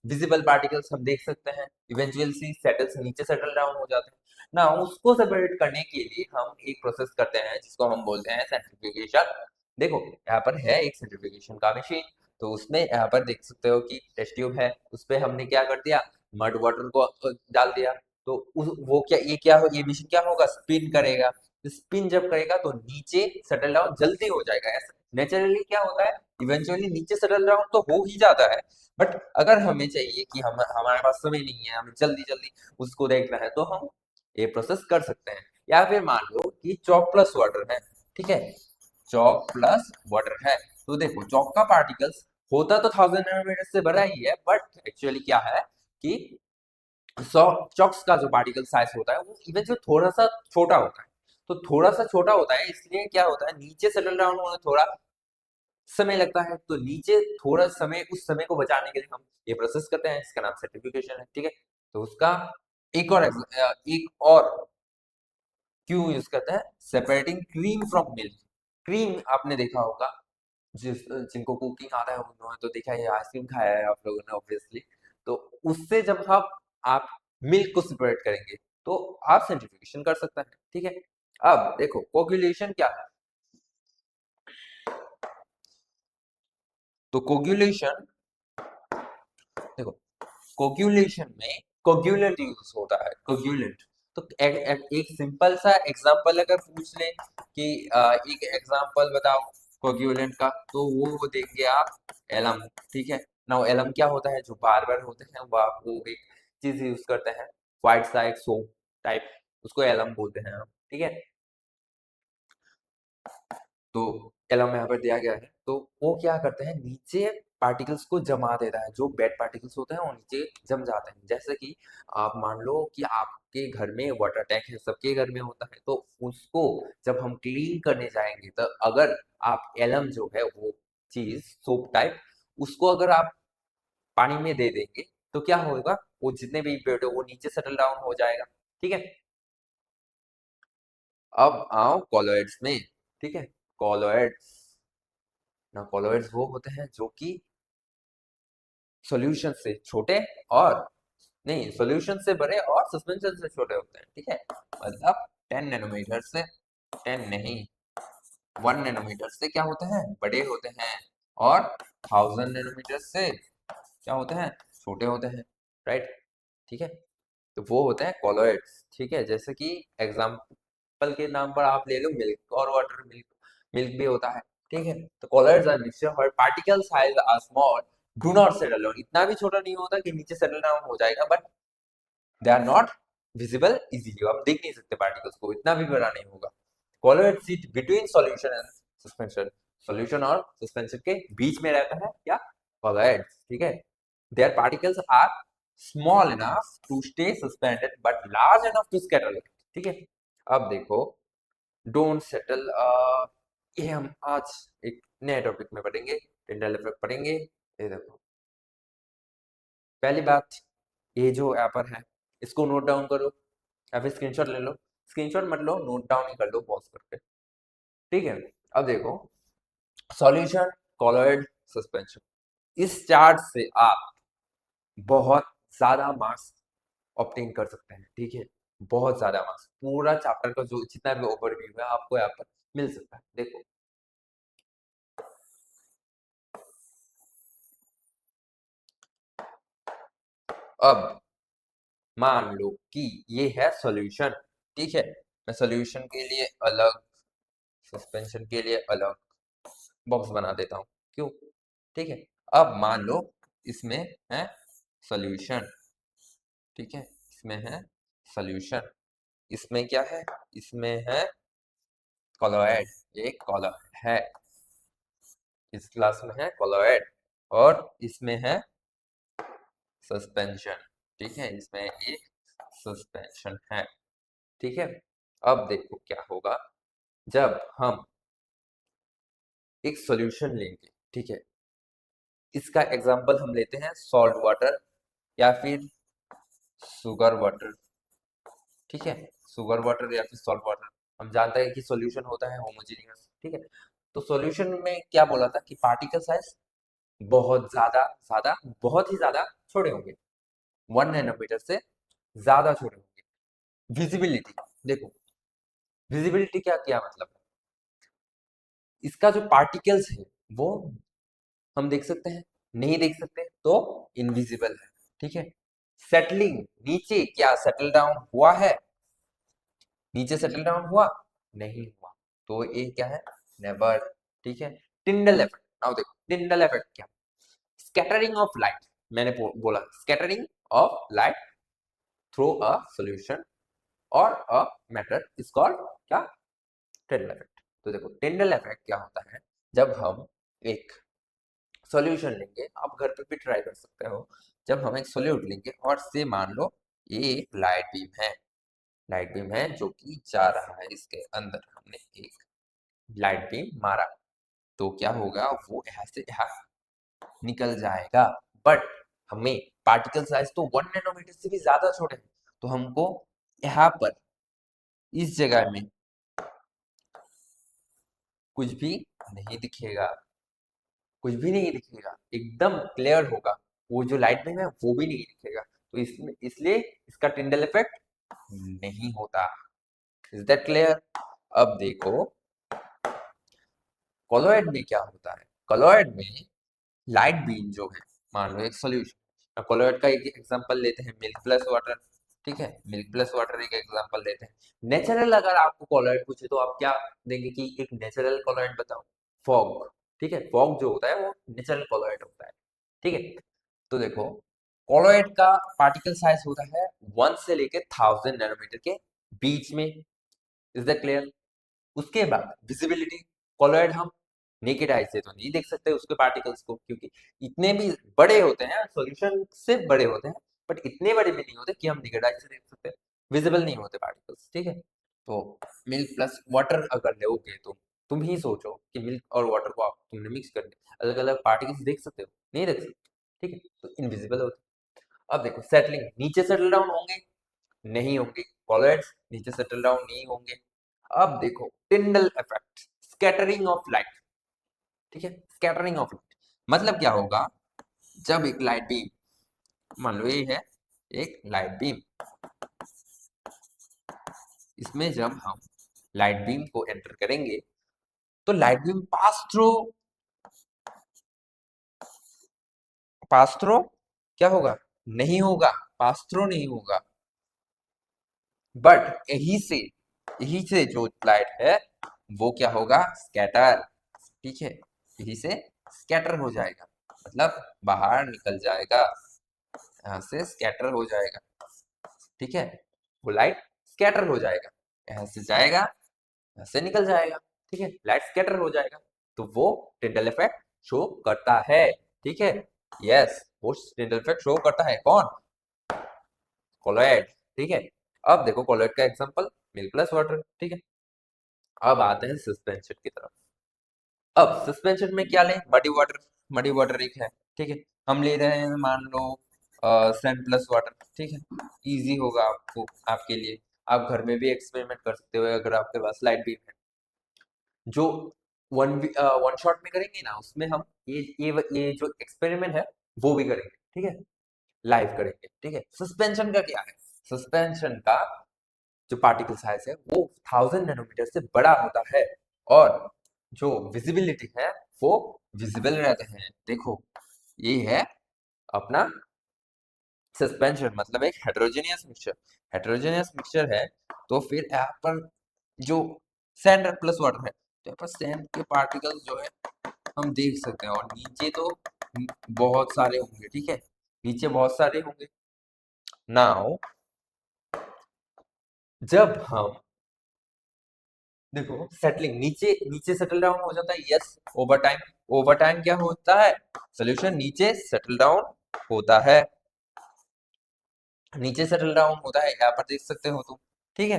विजिबल पार्टिकल्स हम देख सकते हैं, इवेंचुअली सेटल्स, नीचे सेटल डाउन हो जाते हैं ना। उसको सेपरेट करने के लिए हम एक प्रोसेस करते हैं जिसको हम बोलते हैं सेंट्रीफ्यूगेशन। देखो यहाँ पर है एक सेंट्रीफ्यूगेशन का मशीन, तो उसमें यहाँ पर देख सकते हो कि टेस्ट ट्यूब है, उस पे हमने क्या कर दिया, मड वाटर को डाल दिया। तो वो क्या, ये क्या हो, ये मशीन क्या होगा, स्पिन करेगा। स्पिन जब करेगा तो नीचे सेटल डाउन जल्दी हो जाएगा। ऐसा नेचुरली क्या होता है, इवेंचुअली नीचे सेटल डाउन तो हो ही जाता है। बट अगर हमें चाहिए कि हम, हमारे पास समय नहीं है, हमें जल्दी जल्दी उसको देखना है, तो हम ये प्रोसेस कर सकते हैं। या फिर मान लो कि चौक प्लस वाटर है। ठीक है, चौक प्लस वाटर है, तो देखो चौक का पार्टिकल्स होता तो 1000 नैनोमीटर से बड़ा ही है, बट एक्चुअली क्या है कि सौ चॉक्स का जो पार्टिकल साइज होता है वो इवन से थोड़ा सा छोटा होता है। तो थोड़ा सा छोटा होता है, इसलिए क्या होता है, नीचे सेटल डाउन होने थोड़ा समय लगता है। तो नीचे थोड़ा समय, उस समय को बचाने के लिए हम ये प्रोसेस करते हैं, इसका नाम सर्टिफिकेशन है। ठीक है, तो उसका एक और क्यों यूज करते हैं, separating cream from milk. Cream आपने देखा होगा, जिनको कुकिंग आता है उन्होंने तो देखा है, आइसक्रीम खाया है आप लोगों ने ऑब्वियसली। तो उससे जब आप मिल्क को सेपरेट करेंगे तो आप सेंट्रीफ्यूगेशन कर सकते हैं। ठीक है, अब देखो कोगुलेशन क्या है। तो कोगुलेशन देखो, कोगुलेशन में कोगुलेंट यूज होता है, कोगुलेंट। तो एक सिंपल सा एग्जांपल अगर पूछ ले कि एक एग्जांपल बताओ कोगुलेंट का, तो वो देंगे आप एलम। ठीक है, नाउ एलम क्या होता है, जो बार्बर होते हैं वो एक चीज यूज करते हैं, व्हाइट सा एक सोप टाइप। उसको एलम बोलते हैं हम, ठीक है। तो एलम यहाँ पर दिया गया है, तो वो क्या करते हैं, नीचे पार्टिकल्स को जमा देता है, जो बेड पार्टिकल्स होते हैं वो नीचे जम जाते हैं। जैसे कि आप मान लो कि आपके घर में वाटर टैंक है, सबके घर में होता है, तो उसको जब हम क्लीन करने जाएंगे, तो अगर आप एलम जो है वो चीज सोप टाइप, उसको अगर आप पानी में दे देंगे, तो क्या होगा, वो जितने भी बेड है वो नीचे सेटल डाउन हो जाएगा, ठीक है। अब आओ कॉलोइड्स में, ठीक है। कॉलोइड्स, ना कॉलोइड्स वो होते हैं जो कि सॉल्यूशन से छोटे और नहीं, सॉल्यूशन से बड़े और सस्पेंशन से छोटे होते हैं, ठीक है। मतलब 10 नैनोमीटर से, 10 नहीं, 1 नैनोमीटर से क्या होते हैं, बड़े होते हैं, और 1000 नैनोमीटर से क्या होते हैं, छोटे होते हैं, राइट, ठीक है। तो वो होते हैं कॉलोइड्स, ठीक है। जैसे कि एग्जाम्पल के नाम पर आप ले लो मिल्क और वाटर, मिल्क, मिल्क भी होता है, ठीक है। तो colloids are mixture where particle size are small, do not settle down, इतना भी छोटा नहीं होता कि नीचे सेटल डाउन हो जाएगा, but they are not visible easily, आप देख नहीं सकते पार्टिकल्स को, इतना भी बड़ा नहीं होगा। Colloid sit between solution and suspension, solution और सस्पेंशन के बीच में रहता है क्या, कॉलोइड्स, ठीक है। Their particles are small enough to stay suspended but large enough to scatter, ठीक है। अब देखो डोंट सेटल, ये हम आज एक नए टॉपिक में पढ़ेंगे, टिंडल इफेक्ट पढ़ेंगे। ये देखो, पहली बात, ये जो यहाँ पर है, इसको नोट डाउन करो या फिर स्क्रीनशॉट ले लो, स्क्रीनशॉट मत लो, नोट डाउन ही कर लो पॉज करके, ठीक है। अब देखो, सॉल्यूशन, कॉलोइड, सस्पेंशन, इस चार्ट से आप बहुत ज्यादा मार्क्स ऑब्टेन कर सकते हैं, ठीक है। बहुत ज्यादा मार्क्स, पूरा चैप्टर का जो जितना भी ओवरव्यू है आपको यहाँ पर मिल सकता है, देखो। अब मान लो कि ये है सॉल्यूशन, ठीक है। मैं सॉल्यूशन के लिए अलग, सस्पेंशन के लिए अलग बॉक्स बना देता हूँ, क्यों, ठीक है। अब मान लो इसमें है सॉल्यूशन, ठीक है, इसमें है सॉल्यूशन, इसमें क्या है, इसमें है कोलोएड, एक कोलोएड है, इस क्लास में है कोलोएड, और इसमें है सस्पेंशन, ठीक है, इसमें एक सस्पेंशन है, ठीक है। अब देखो क्या होगा, जब हम एक सॉल्यूशन लेंगे, ठीक है, इसका एग्जांपल हम लेते हैं सॉल्ट वाटर या फिर शुगर वाटर, ठीक है। शुगर वाटर या फिर सॉल्ट वाटर, हम जानते हैं कि सॉल्यूशन होता है होमोजेनियस, ठीक है। तो सॉल्यूशन में क्या बोला था कि पार्टिकल साइज बहुत ज्यादा ज्यादा बहुत ही ज्यादा छोटे होंगे, 1 नैनोमीटर से ज्यादा छोटे होंगे। विजिबिलिटी, देखो विजिबिलिटी क्या क्या मतलब है, इसका जो पार्टिकल्स है वो हम देख सकते हैं, नहीं देख सकते तो इनविजिबल है, ठीक है। सेटलिंग, नीचे क्या सेटल डाउन हुआ है, नीचे सेटल डाउन हुआ, नहीं हुआ, तो ये क्या है, नेवर, ठीक है। टिंडल इफेक्ट, नाउ देखो टिंडल इफेक्ट क्या, स्कैटरिंग ऑफ लाइट, मैंने बोला scattering of light through a solution और अ मैटर इज कॉल्ड क्या, टिंडल इफेक्ट। तो देखो टिंडल इफेक्ट क्या होता है, जब हम एक सॉल्यूशन लेंगे, आप घर पे भी ट्राई कर सकते हो, जब हम एक सॉल्यूट लेंगे और से मान लो ये एक लाइट बीम है, लाइट बीम है जो कि जा रहा है, इसके अंदर हमने एक लाइट बीम मारा, तो क्या होगा, वो यहाँ से यहाँ निकल जाएगा, बट हमें पार्टिकल साइज तो 1 नैनोमीटर से भी ज्यादा छोटे हैं, तो हमको यहाँ पर इस जगह में कुछ भी नहीं दिखेगा, कुछ भी नहीं दिखेगा, एकदम क्लियर होगा, वो जो लाइट बीम है वो भी नहीं दिखेगा, तो इसमें इसलिए इसका टिंडल इफेक्ट नहीं होता। Is that clear. अब देखो कोलॉइड में क्या होता है, कोलॉइड में लाइट बीम जो है, मान लो एक सॉल्यूशन, कोलॉइड का एक एग्जांपल लेते हैं मिल्क प्लस वाटर, ठीक है, मिल्क प्लस वाटर एक एग्जांपल लेते हैं। नेचुरल अगर आपको कोलॉइड पूछे तो आप क्या देंगे कि एक नेचुरल कोलॉइड बताओ, फॉग, ठीक है, फॉग जो होता है वो नेचुरल कोलॉइड होता है, ठीक है। तो देखो कोलॉइड का पार्टिकल साइज होता है 1 से लेके 1000 नैनोमीटर के बीच में। Is that clear? उसके बाद विजिबिलिटी, कोलॉइड हम नेकेड आई से तो नहीं देख सकते उसके पार्टिकल्स को, क्योंकि इतने भी बड़े होते हैं, सॉल्यूशन से बड़े होते हैं, बट इतने बड़े भी नहीं होते कि हम नेकेड आई से देख सकते, विजिबल नहीं होते पार्टिकल्स, ठीक है। तो मिल्क प्लस वाटर अगर लोगे तो तुम ही सोचो कि मिल्क और वाटर को आप तुमने मिक्स कर दिया, अलग अलग पार्टिकल्स देख सकते हो? नहीं देख सकते, ठीक है, तो इनविजिबल होते। अब देखो सेटलिंग, नीचे सेटल डाउन होंगे? नहीं होंगे। कॉलॉइड्स नीचे सेटल डाउन नहीं होंगे। अब देखो Tyndall effect, scattering of light, ठीक है, स्कैटरिंग ऑफ लाइट मतलब क्या होगा? जब एक लाइट बीम, मान लो ये है एक लाइट बीम, इसमें जब हम लाइट बीम को एंटर करेंगे तो लाइट बीम पास थ्रो क्या होगा? नहीं होगा, पास थ्रो नहीं होगा, बट यही से जो लाइट है वो क्या होगा? स्कैटर, ठीक है, यही से स्कैटर हो जाएगा, मतलब बाहर निकल जाएगा, यहाँ से स्कैटर हो जाएगा, ठीक है, वो लाइट स्कैटर हो जाएगा, यहाँ से जाएगा, यहाँ से निकल जाएगा, ठीक है, लाइट स्कैटर हो जाएगा, तो वो टिंडल इफेक्ट शो करता है, ठीक है। यस, वो टिंडल इफेक्ट शो करता है, कौन? कोलॉइड, ठीक है। अब देखो कोलॉइड का एग्जांपल मिल्क प्लस वाटर, ठीक है। अब आते हैं सस्पेंशन की तरफ। अब सस्पेंशन में क्या लें? मडी वाटर, मडी वाटर एक है, ठीक है, हम ले रहे हैं मान लो सैंड प्लस वाटर, ठीक है, इजी होगा आपको, आपके लिए। आप घर में भी एक्सपेरिमेंट कर सकते हो अगर आपके पास लाइट बीम है। जो वन शॉट में करेंगे ना, उसमें हम ये जो एक्सपेरिमेंट है वो भी करेंगे, ठीक है, लाइव करेंगे, ठीक है। सस्पेंशन का क्या है? सस्पेंशन का जो पार्टिकल साइज है वो 1000 नैनोमीटर से बड़ा होता है, और जो विजिबिलिटी है वो विजिबल रहते हैं। देखो ये है अपना सस्पेंशन, मतलब एक हेटेरोजेनियस मिक्सचर, हेटेरोजेनियस मिक्सचर है, तो फिर यहाँ पर जो सैंड प्लस वाटर है, तो यहाँ पर सैंड के पार्टिकल्स जो है हम देख सकते हैं, और नीचे तो बहुत सारे होंगे, ठीक है, नीचे बहुत सारे होंगे। नाउ जब हम देखो सेटलिंग, नीचे नीचे सेटल डाउन हो जाता है, yes, over time, over time क्या होता है? सोल्यूशन नीचे सेटल डाउन होता है, नीचे सेटल डाउन होता है, यहाँ पर देख सकते हो तुम, ठीक है।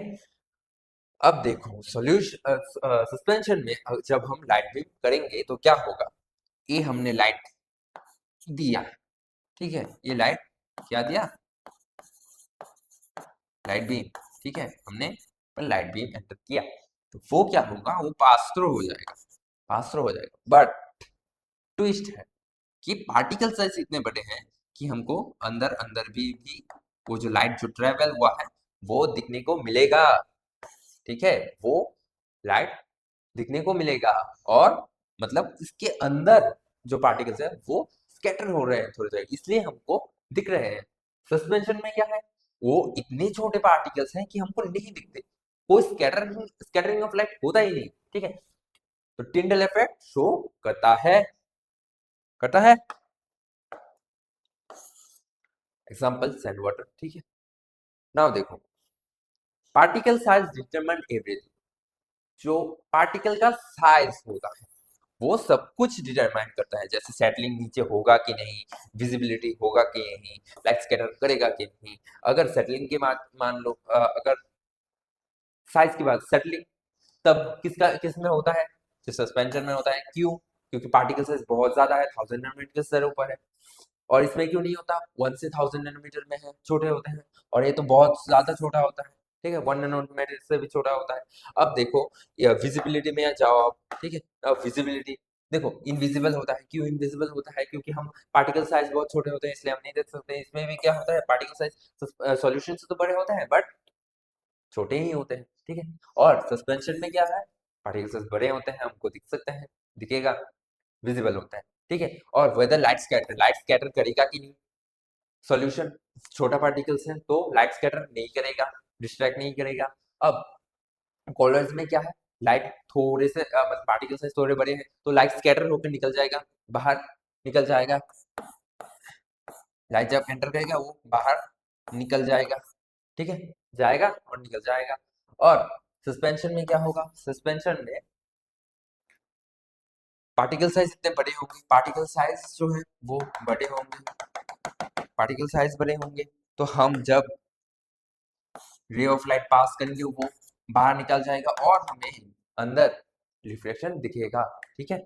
अब देखो सॉल्यूशन सस्पेंशन में जब हम लाइट बीम करेंगे तो क्या होगा? ये हमने लाइट दिया, ठीक है, ये लाइट क्या दिया? लाइट बीम, ठीक है, हमने लाइट बीम एंटर किया, तो वो क्या होगा? वो पास थ्रू हो जाएगा, पास थ्रू हो जाएगा, बट ट्विस्ट है कि पार्टिकल साइज इतने बड़े हैं कि हमको अंदर अंदर भी वो जो लाइट जो ट्रेवल हुआ है वो दिखने को मिलेगा, ठीक है, वो लाइट दिखने को मिलेगा, और मतलब इसके अंदर जो पार्टिकल्स है वो स्कैटर हो रहे हैं थोड़े थोड़े, इसलिए हमको दिख रहे हैं। सस्पेंशन में क्या है? वो इतने छोटे पार्टिकल्स हैं कि हमको नहीं दिखते, कोई स्कैटरिंग स्कैटरिंग ऑफ लाइट होता ही नहीं, ठीक है, तो टिंडल इफेक्ट शो करता है, करता है। एग्जांपल सैंड वाटर, ठीक है। नाउ देखो पार्टिकल साइज डिटरमाइन एवरीथिंग, जो पार्टिकल का साइज होता है वो सब कुछ डिटरमाइन करता है, जैसे सेटलिंग नीचे होगा कि नहीं, विजिबिलिटी होगा कि नहीं, लाइट स्कैटर करेगा कि नहीं। अगर सेटलिंग के बाद मान लो अगर साइज की बात, सेटलिंग तब किसका किस में होता है? जो सस्पेंशन में होता है, क्यों? क्योंकि पार्टिकल साइज बहुत ज्यादा है, 1000 नैनोमीटर से ऊपर है, और इसमें क्यों नहीं होता? 1 से 1000 नैनोमीटर में है, छोटे होते हैं, और ये तो बहुत ज्यादा छोटा होता है, ठीक है, 1 नैनोमीटर से भी छोटा होता है। अब देखो विजिबिलिटी में जाओ आप, ठीक है, अब विजिबिलिटी देखो इनविजिबल होता है, क्यों इनविजिबल होता है? क्योंकि हम पार्टिकल साइज बहुत छोटे होते हैं इसलिए हम नहीं देख सकते। इसमें भी क्या होता है? पार्टिकल साइज सॉल्यूशन से तो बड़े होते हैं बट छोटे ही होते हैं, ठीक है। और सस्पेंशन में क्या है? पार्टिकल साइज बड़े होते हैं, हमको दिख सकते हैं, दिखेगा, विजिबल होता है, ठीक है। और वेदर लाइट स्कैटर करेगा कि नहीं? सॉल्यूशन छोटा पार्टिकल्स है तो लाइट स्कैटर नहीं करेगा, डिस्ट्रैक्ट नहीं करेगा। अब कॉलर्स में क्या है? लाइट थोड़े से मतलब पार्टिकल साइज थोड़े बड़े हैं तो लाइट स्कैटर होकर निकल जाएगा, बाहर निकल जाएगा, लाइट जब एंटर करेगा वो बाहर निकल जाएगा, ठीक है। जाएगा और निकल जाएगा। और सस्पेंशन में क्या होगा, सस्पेंशन में पार्टिकल साइज इतने बड़े होंगे, पार्टिकल साइज जो है वो बड़े होंगे, पार्टिकल साइज बड़े होंगे, तो हम जब रे ऑफ लाइट पास करेंगे वो बाहर निकल जाएगा और हमें अंदर रिफ्लेक्शन दिखेगा। ठीक है,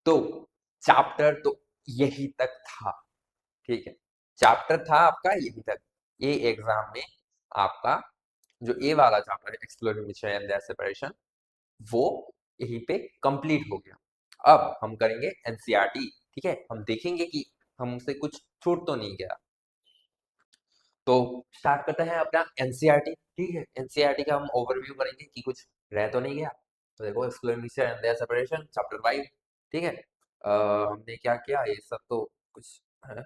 तो चैप्टर तो यही तक था। ठीक है, चैप्टर था आपका यही तक। ये एग्जाम में आपका जो ए वाला चैप्टर है, exploring mission and their separation, वो यहीं पे कंप्लीट हो गया। अब हम करेंगे एनसीईआरटी। ठीक है, हम देखेंगे कि हमसे कुछ छूट तो नहीं गया। तो स्टार्ट करते हैं अपना एनसीईआरटी। ठीक है, एनसीईआरटी का हम ओवरव्यू करेंगे कि कुछ रह तो नहीं गया। तो देखो, exploring mission and their separation chapter 5। ठीक है, हमने क्या किया, ये सब तो कुछ है।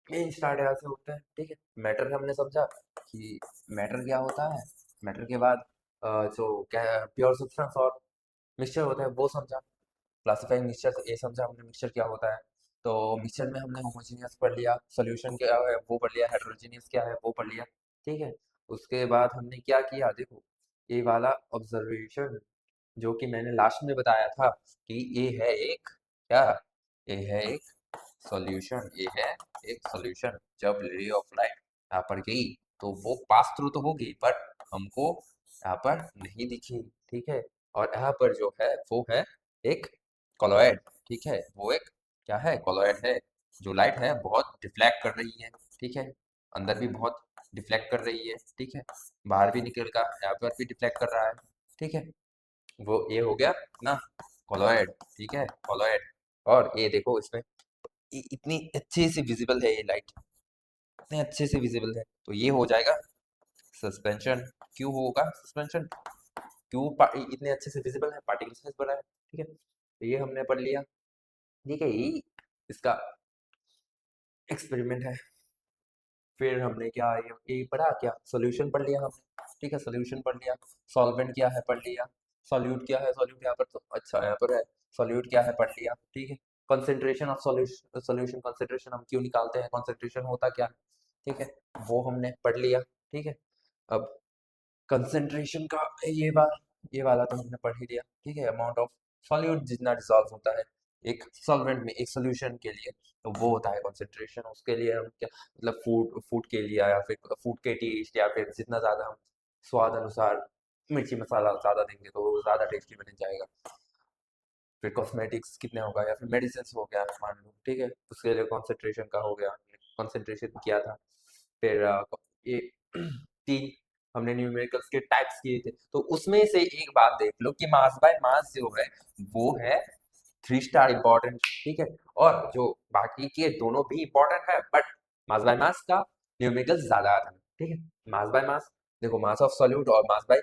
मेन स्टार्ट यहाँ से होता है। ठीक है, मैटर हमने समझा कि मैटर क्या होता है। मैटर के बाद जो क्या प्योर सब्सटेंस और मिक्सचर होता है वो समझा। क्लासिफाइंग मिक्सचर ये समझा हमने, मिक्सचर क्या होता है। तो मिक्सचर में हमने होमोजेनियस पढ़ लिया, सॉल्यूशन क्या है वो पढ़ लिया, हेटेरोजेनियस क्या है वो पढ़ लिया। ठीक है, उसके बाद हमने क्या किया, देखो ये वाला ऑब्जर्वेशन जो कि मैंने लास्ट में बताया था कि ये है एक क्या, ये है एक सॉल्यूशन, ये है एक सॉल्यूशन। जब रे ऑफ लाइट यहाँ पर गई तो वो पास थ्रू तो होगी बट हमको यहाँ पर नहीं दिखी। ठीक है, और यहाँ पर जो है वो है एक कॉलॉइड। ठीक है, वो एक क्या है, कॉलॉइड है। जो लाइट है बहुत डिफ्लेक्ट कर रही है। ठीक है, अंदर भी बहुत डिफ्लेक्ट कर रही है। ठीक है, बाहर भी निकल का यहाँ पर भी डिफ्लेक्ट कर रहा है। ठीक है, वो ये हो गया ना, कॉलॉइड। ठीक है, कॉलॉइड। और ये देखो इसमें इतनी अच्छे से विजिबल है ये लाइट, इतने अच्छे से विजिबल है, तो ये हो जाएगा सस्पेंशन। क्यों होगा सस्पेंशन, क्यों इतने अच्छे से विजिबल है, पार्टिकल साइज बड़ा है। ठीक है, तो ये हमने पढ़ लिया। ठीक है, ये इसका एक्सपेरिमेंट है। फिर हमने क्या ये पढ़ा, क्या सॉल्यूशन पढ़ लिया हमने। ठीक है, सॉल्यूशन पढ़ लिया। सॉल्वेंट क्या है पढ़ लिया। सॉल्यूट क्या है, सॉल्यूट यहाँ पर तो अच्छा यहाँ पर है। सॉल्यूट क्या है पढ़ लिया। ठीक है, concentration of solution, solution concentration हम क्यों निकालते हैं, कंसेंट्रेशन होता क्या है। ठीक है, वो हमने पढ़ लिया। ठीक है, अब कंसेंट्रेशन का ये वाला तो हमने पढ़ ही लिया। ठीक है, अमाउंट ऑफ सॉल्यूट जितना डिसॉल्व होता है एक सॉल्वेंट में, एक सोल्यूशन के लिए, तो वो होता है कंसेंट्रेशन। उसके लिए हम क्या मतलब फूड फूड के लिए या फिर फूड के टेस्ट, या फिर जितना ज़्यादा हम स्वाद अनुसार मिर्ची मसाला ज़्यादा देंगे तो वो ज़्यादा टेस्टी बन जाएगा। फिर कॉस्मेटिक्स कितने होगा, या फिर मेडिसिन हो गया मान लो। ठीक है, उसके लिए कॉन्सेंट्रेशन का हो गया, कॉन्सेंट्रेशन किया था। फिर ये तीन हमने न्यूमेरिकल्स के टाइप्स किए थे, तो उसमें से एक बात देख लो कि मास बाय मास जो है वो है 3 स्टार इम्पोर्टेंट। ठीक है, और जो बाकी के दोनों भी इम्पोर्टेंट है बट मास बाय मास का न्यूमेरिकल्स ज्यादा आता है। ठीक है, मास बाय मास देखो, मास ऑफ सॉल्यूट और mass by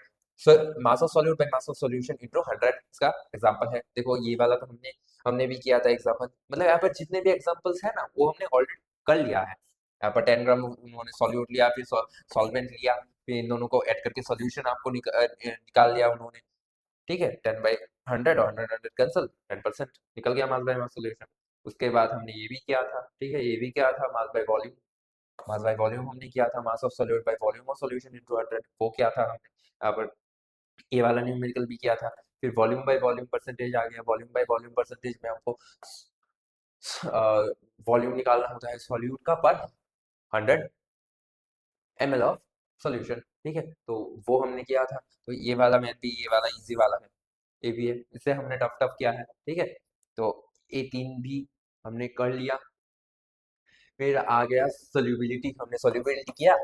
mass of solute by mass of solution into 100 इसका एग्जांपल है। देखो ये वाला तो हमने हमने भी किया था एग्जांपल, मतलब यहाँ पर जितने भी एग्जांपल्स है ना वो हमने ऑलरेडी कर लिया है। यहाँ पर 10 ग्राम उन्होंने सॉल्यूट लिया, फिर सॉल्वेंट लिया, फिर इन दोनों को ऐड करके सॉल्यूशन आपको निकाल लिया उन्होंने। ठीक है, 10/100 और 100 कैंसिल, 10% निकल गया मास बाय मास सॉल्यूशन। उसके बाद हमने ये भी किया था। ठीक है, ये भी किया था mass by volume. Mass by volume हमने किया था, mass of solute by volume of solution into 100, वो किया था हमने। यहाँ पर ये वाला न्यूमेरिकल भी किया था। फिर वॉल्यूम बाय वॉल्यूम परसेंटेज आ गया, वॉल्यूम बाय वॉल्यूम परसेंटेज में हमको वॉल्यूम निकालना होता है सॉल्यूट का पर 100 ml ऑफ सॉल्यूशन। ठीक है, तो वो हमने किया था। तो ये वाला मैथ भी, ये वाला इजी वाला है, ये भी है, इसे हमने टफ टफ किया है। ठीक है, तो ये तीन भी हमने कर लिया। फिर आ गया सोल्यूबिलिटी, हमने सोल्यूबिलिटी किया,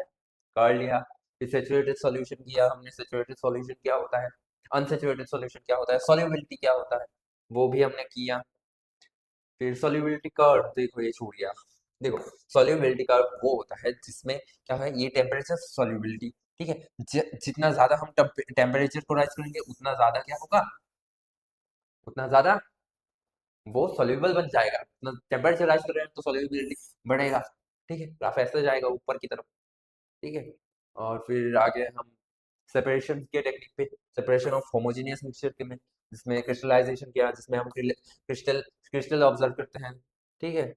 कर लिया। फिर सेचुरेटेड सॉल्यूशन किया हमने, सेचुरेटेड सॉल्यूशन क्या होता है, अनसेचुरेटेड सॉल्यूशन क्या होता है, सोल्यूबिलिटी क्या होता है, वो भी हमने किया। फिर सोल्यूबिलिटी कर्व, देखो ये छूट गया। देखो, सोल्यूबिलिटी कर्व वो होता है जिसमें क्या है, ये टेम्परेचर सोल्यूबिलिटी। ठीक है, जितना ज्यादा हम टेम्परेचर को राइज करेंगे उतना ज्यादा क्या होगा, उतना ज्यादा वो सोल्यूबल बन जाएगा। उतना टेम्परेचर राइज कर रहे हैं तो सोल्यूबिलिटी बढ़ेगा। ठीक है, ग्राफ ऐसे जाएगा ऊपर की तरफ। ठीक है, और फिर आगे हम सेपरेशन के टेक्निक पे, सेपरेशन ऑफ होमोजेनियस मिक्सचर के में, जिसमें क्रिस्टलाइजेशन किया, जिसमें हम क्रिस्टल क्रिस्टल ऑब्जर्व करते हैं। ठीक है,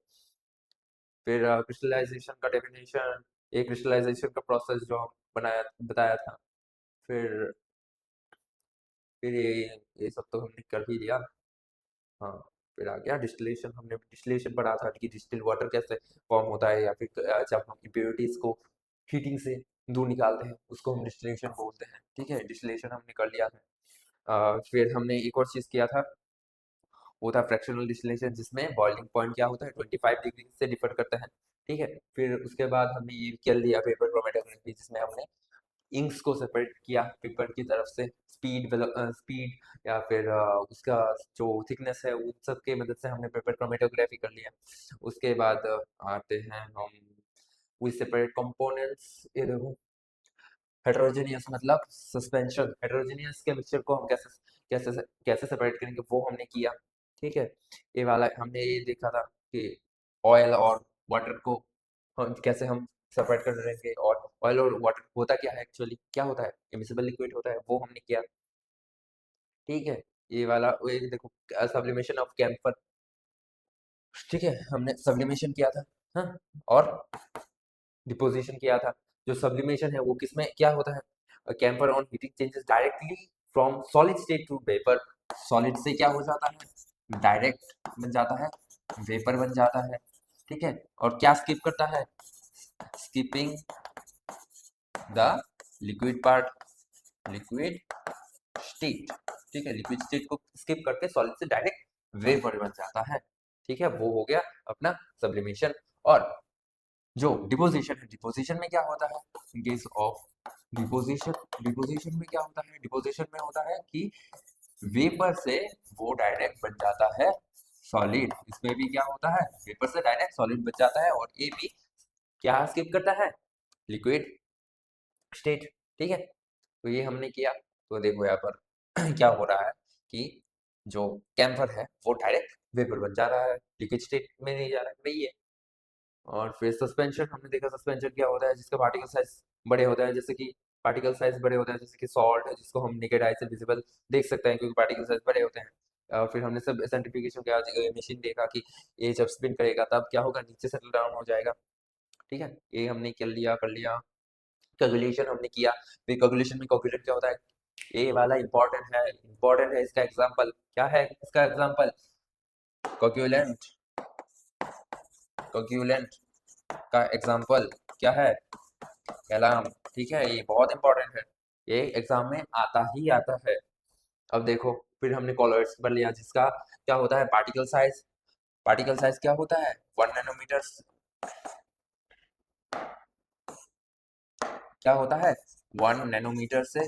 फिर क्रिस्टलाइजेशन का डेफिनेशन, ये क्रिस्टलाइजेशन का प्रोसेस जो हम बनाया बताया था। फिर फिर ये सब तो हमने कर ही लिया। हाँ, फिर आ गया डिस्टिलेशन। हमने डिस्टिलेशन पढ़ा था कि डिस्टिल वाटर कैसे फॉर्म होता है, या फिर जब हम इम्प्योरिटीज को हीटिंग से दूर निकालते हैं उसको हम डिस्टिलेशन बोलते हैं। ठीक है, डिस्टिलेशन हमने कर लिया था। फिर हमने एक और चीज़ किया था, वो था फ्रैक्शनल डिस्टिलेशन, जिसमें बॉइलिंग पॉइंट क्या होता है 25 डिग्री से डिफर करता है। ठीक है, फिर उसके बाद हमने ये कर लिया पेपर क्रोमेटोग्राफी, जिसमें हमने इंक्स को सेपरेट किया पेपर की तरफ से, स्पीड या फिर उसका जो थिकनेस है उन सब की मदद से हमने पेपर क्रोमेटोग्राफी कर लिया। उसके बाद आते हैं हम वी सेपरेट कंपोनेंट्स। ये देखो, हेटेरोजेनियस मतलब सस्पेंशन, हेटेरोजेनियस के मिक्सचर को हम कैसे कैसे कैसे सेपरेट करेंगे वो हमने किया। ठीक है, ये वाला हमने ये देखा था कि ऑयल और वाटर को हम कैसे हम सेपरेट कर देंगे, और ऑयल और वाटर होता क्या है, एक्चुअली क्या होता है, इमिसिबल लिक्विड होता है, वो हमने किया। ठीक है, ये वाला ये देखो, सब्लिमेशन ऑफ कैम्फर। ठीक है, हमने सब्लिमेशन किया था। हाँ, और डिपोजिशन किया था। जो सब्लिमेशन है वो किसमें क्या होता है, camphor on heating changes directly from solid state to vapour. Solid से क्या हो जाता है, डायरेक्ट बन जाता है, वेपर बन जाता है। ठीक है, और क्या स्किप करता है, skipping the liquid part, liquid state. ठीक है, लिक्विड स्टेट को स्किप करके सॉलिड से डायरेक्ट वेपर बन जाता है। ठीक है, वो हो गया अपना सब्लिमेशन। और जो डिपोजिशन है, डिपोजिशन में क्या होता है, in case of deposition, deposition में क्या होता है, डिपोजिशन में होता है कि वेपर से वो डायरेक्ट बन जाता है सॉलिड। इसमें भी क्या होता है, वेपर से डायरेक्ट सॉलिड बन जाता है, और ये भी क्या स्किप करता है, लिक्विड स्टेट। ठीक है, तो ये हमने किया। तो देखो यहाँ पर क्या हो रहा है कि जो कैम्फर है वो डायरेक्ट वेपर बन जा रहा है, लिक्विड स्टेट में नहीं जा रहा है, वही है। और फिर सस्पेंशन हमने देखा, सस्पेंशन क्या होता है, जिसका पार्टिकल साइज बड़े होता है, जैसे कि पार्टिकल साइज बड़े होते हैं, जैसे कि सॉल्ट है जिसको हम नेकेड आई से विजिबल देख सकते हैं क्योंकि पार्टिकल साइज बड़े होते हैं। फिर हमने सब सेंट्रीफ्यूगेशन का मशीन देखा कि ये जब स्पिन करेगा तब क्या होगा, नीचे सेटल डाउन हो जाएगा। ठीक है, ये हमने कर लिया। कैलकुलेशन हमने किया। फिर कैलकुलेशन में कैलकुलेट क्या होता है, ये वाला इंपॉर्टेंट है इसका एग्जांपल क्या है, इसका एग्जांपल कोक्यूलेंट, कोक्यूलेंट का एग्जांपल क्या है, कलाम। ठीक है, ये बहुत इंपॉर्टेंट है, ये एग्जाम में आता ही आता है। अब देखो, फिर हमने कॉलर्स पर लिया, जिसका क्या होता है, पार्टिकल साइज। पार्टिकल साइज क्या होता है, 1 नैनोमीटर। क्या होता है, 1 नैनोमीटर से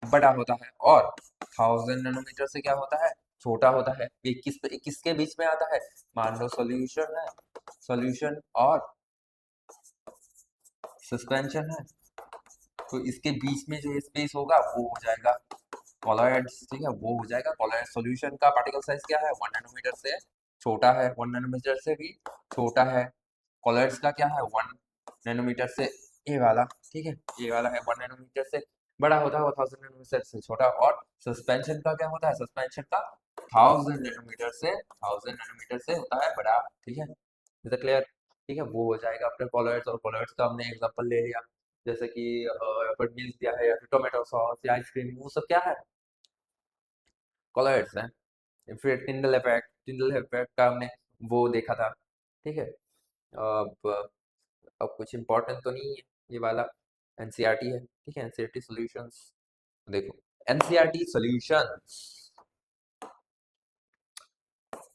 बड़ा होता है, और 1000 नैनोमीटर से क्या होता है, छोटा होता है। ये किसके बीच में आता है, मान लो सॉल्यूशन है, सॉल्यूशन और सस्पेंशन है, तो इसके बीच में जो स्पेस होगा वो हो जाएगा कॉलॉइड्स। ठीक है, वो हो जाएगा कॉलॉइड। सॉल्यूशन का पार्टिकल साइज क्या है, 1 नैनोमीटर से छोटा है, 1 नैनोमीटर से भी छोटा है। कॉलॉइड्स का क्या है, 1 नैनोमीटर से, ये वाला। ठीक है, ये वाला है 1 नैनोमीटर से बड़ा होता है, 1000 नैनोमीटर से छोटा। और सस्पेंशन का क्या होता है, सस्पेंशन का 1000 नैनोमीटर से होता है बड़ा। ठीक है, इज क्लियर। ठीक है, वो हो जाएगा अपने कॉलॉइड्स। और कॉलॉइड्स का हमने एग्जांपल ले लिया, जैसे कि मिल्क दिया है, या फिर टोमेटो सॉस या आइसक्रीम, वो सब क्या है, कॉलॉइड्स हैं। फिर टिंडल इफेक्ट का हमने वो देखा था। ठीक है, अब अब कुछ इम्पोर्टेंट तो नहीं है ये वाला, एनसीईआरटी है। ठीक है, एनसीईआरटी सॉल्यूशंस देखो, NCERT solutions,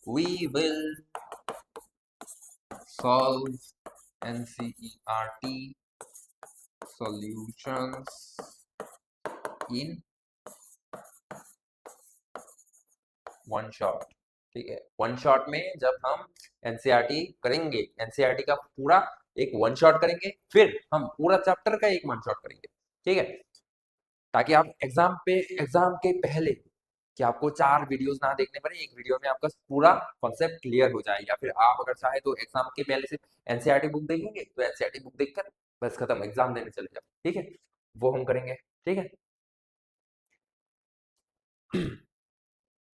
we will solve NCERT solutions in one shot. ठीक है, वन शॉट में जब हम एनसीईआरटी करेंगे, एनसीईआरटी का पूरा एक वन शॉट करेंगे, फिर हम पूरा चैप्टर का एक वन शॉट करेंगे। ठीक है, ताकि आप एग्जाम के पहले कि आपको 4 वीडियोस ना देखने पड़े, एक वीडियो में आपका पूरा कॉन्सेप्ट क्लियर हो जाए। या फिर आप अगर चाहे तो एग्जाम के पहले से एनसीईआरटी बुक देखेंगे, तो एनसीईआरटी बुक देखकर बस खत्म, एग्जाम देने चले जाओ। ठीक है, वो हम करेंगे। ठीक है,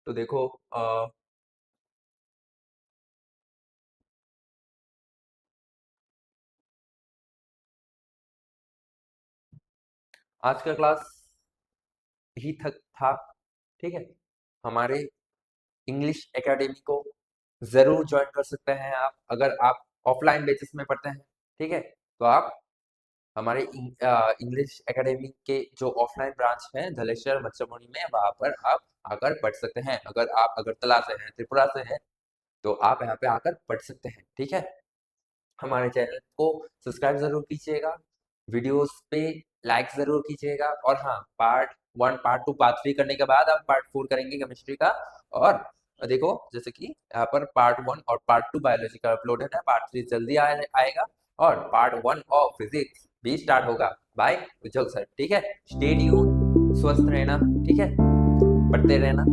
तो देखो, आज का क्लास ही तक था। ठीक है, हमारे इंग्लिश एकेडमी को जरूर ज्वाइन कर सकते हैं आप, अगर आप ऑफलाइन बेसिस में पढ़ते हैं। ठीक है, तो आप हमारे इंग्लिश एकेडमी के जो ऑफलाइन ब्रांच है धलेश्वर मच्छमोनी में, वहां पर आप आकर पढ़ सकते हैं। अगर आप अगरतला से हैं, त्रिपुरा से हैं, तो आप यहाँ पे आकर पढ़ सकते हैं। ठीक है, हमारे चैनल को सब्सक्राइब जरूर कीजिएगा, वीडियोस पे लाइक जरूर कीजिएगा, और हाँ, पार्ट 1 पार्ट 2 पार्ट 3 करने के बाद आप पार्ट 4 करेंगे केमिस्ट्री का। और देखो, जैसे कि यहाँ पर पार्ट 1 और पार्ट 2 बायोलॉजी का अपलोडेड है, पार्ट 3 जल्दी आएगा, और पार्ट 1 ऑफ फिजिक्स भी स्टार्ट होगा बाय उज्जवल सर। ठीक है, स्टे ट्यून्ड, स्वस्थ रहना। ठीक है, पढ़ते रहना।